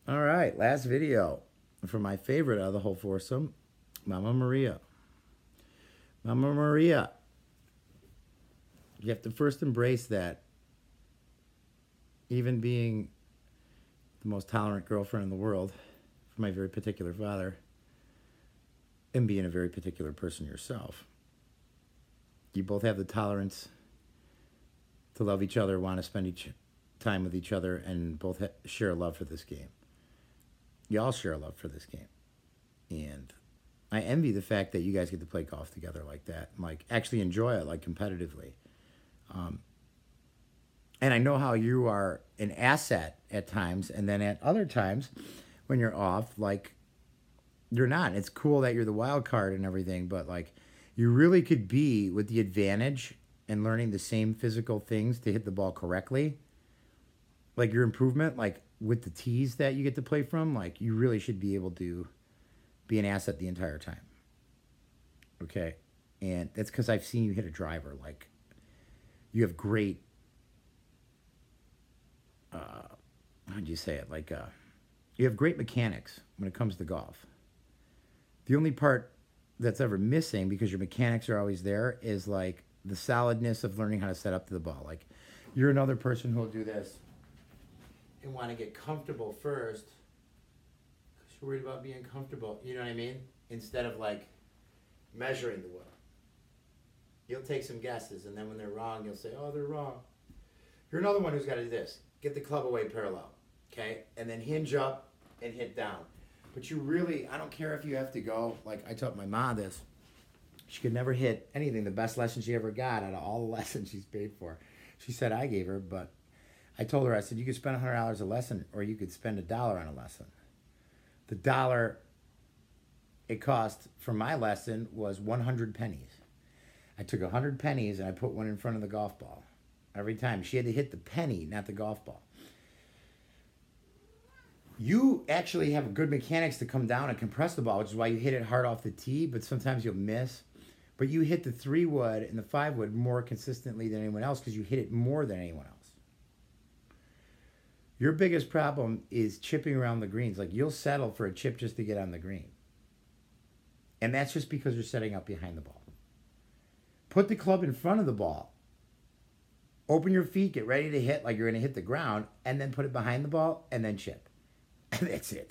All right, last video for my favorite out of the whole foursome, Mama Maria. Mama Maria, you have to first embrace that even being the most tolerant girlfriend in the world for my very particular father and being a very particular person yourself, you both have the tolerance to love each other, want to spend each time with each other, and both share a love for this game. You all share a love for this game. And I envy the fact that you guys get to play golf together like that and like actually enjoy it like competitively. And I know how you are an asset at times, and then at other times when you're off, like you're not. It's cool that you're the wild card and everything, but like you really could be with the advantage and learning the same physical things to hit the ball correctly. Like your improvement, like with the tees that you get to play from, like you really should be able to be an asset the entire time. Okay. And that's because I've seen you hit a driver. Like you have great, how do you say it? Like, you have great mechanics when it comes to golf. The only part that's ever missing, because your mechanics are always there, is like the solidness of learning how to set up to the ball. Like you're another person who will do this and want to get comfortable first because you're worried about being comfortable. You know what I mean? Instead of like measuring the wood. You'll take some guesses, and then when they're wrong, you'll say, oh, they're wrong. You're another one who's got to do this. Get the club away parallel, okay? And then hinge up and hit down. But you really, I don't care if you have to go, like I taught my mom this. She could never hit anything. The best lesson she ever got out of all the lessons she's paid for. She said I gave her, but I told her, I said, you could spend $100 a lesson, or you could spend $1 on a lesson. The dollar it cost for my lesson was 100 pennies. I took 100 pennies and I put one in front of the golf ball. Every time. She had to hit the penny, not the golf ball. You actually have good mechanics to come down and compress the ball, which is why you hit it hard off the tee, but sometimes you'll miss. But you hit the 3-wood and the 5-wood more consistently than anyone else because you hit it more than anyone else. Your biggest problem is chipping around the greens. Like you'll settle for a chip just to get on the green. And that's just because you're setting up behind the ball. Put the club in front of the ball. Open your feet, get ready to hit like you're going to hit the ground, and then put it behind the ball, and then chip. And that's it.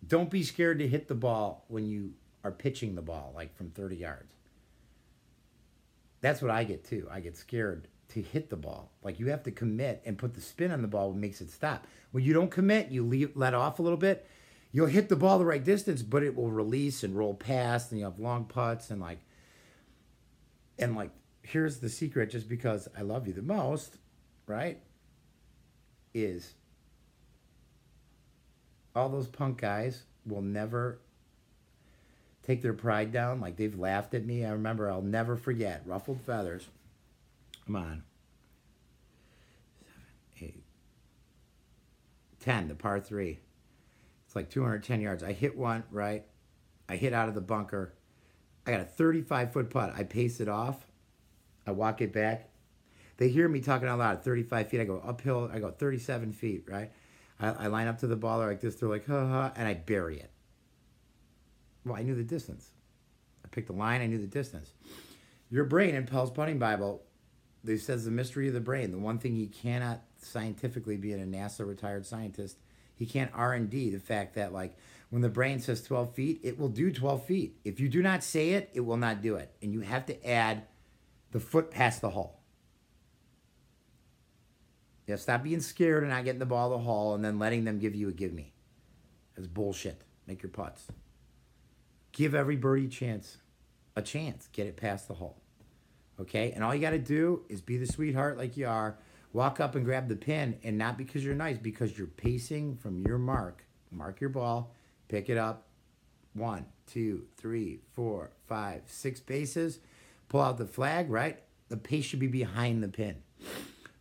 Don't be scared to hit the ball when you are pitching the ball, like from 30 yards. That's what I get too. I get scared to hit the ball. Like you have to commit and put the spin on the ball, what makes it stop. When you don't commit, you let off a little bit, you'll hit the ball the right distance, but it will release and roll past, and you have long putts and like, here's the secret, just because I love you the most, right? Is all those punk guys will never take their pride down. Like they've laughed at me. I remember, I'll never forget, ruffled feathers. Come on. 7, 8, 10, the par 3. It's like 210 yards. I hit one, right? I hit out of the bunker. I got a 35-foot putt. I pace it off. I walk it back. They hear me talking out loud. 35 feet. I go uphill. I go 37 feet, right? I line up to the baller like this. They're like, ha ha, and I bury it. Well, I knew the distance. I picked the line. I knew the distance. Your brain, in Pell's Putting Bible, they says the mystery of the brain. The one thing he cannot scientifically, being a NASA retired scientist, he can't R&D the fact that like when the brain says 12 feet, it will do 12 feet. If you do not say it, it will not do it. And you have to add the foot past the hole. Yeah, stop being scared and not getting the ball to the hole and then letting them give you a give me. That's bullshit. Make your putts. Give every birdie a chance. Get it past the hole. Okay? And all you got to do is be the sweetheart like you are. Walk up and grab the pin, and not because you're nice, because you're pacing from your mark. Mark your ball. Pick it up. 1, 2, 3, 4, 5, 6 paces. Pull out the flag, right? The pace should be behind the pin.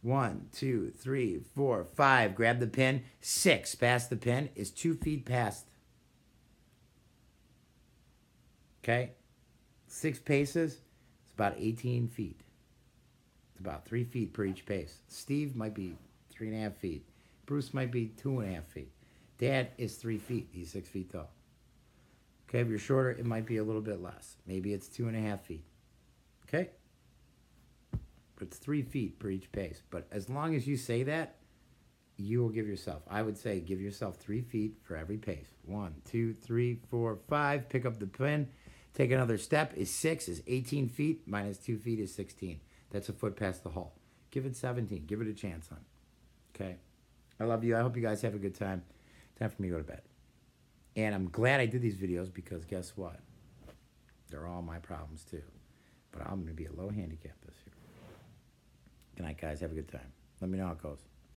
1, 2, 3, 4, 5. Grab the pin. 6 past the pin is 2 feet past. Okay? 6 paces. It's about 18 feet. It's about 3 feet per each pace. Steve might be 3.5 feet. Bruce might be 2.5 feet. Dad is 3 feet. He's 6 feet tall. Okay, if you're shorter, it might be a little bit less. Maybe it's 2.5 feet. Okay? But it's 3 feet per each pace. But as long as you say that, you will give yourself, I would say, give yourself 3 feet for every pace. 1, 2, 3, 4, 5. Pick up the pen. Take another step. Is 6 is 18 feet. Minus 2 feet is 16. That's a foot past the hole. Give it 17. Give it a chance, son. Okay? I love you. I hope you guys have a good time. Time for me to go to bed. And I'm glad I did these videos because guess what? They're all my problems too. But I'm going to be a low handicap this year. Good night, guys. Have a good time. Let me know how it goes.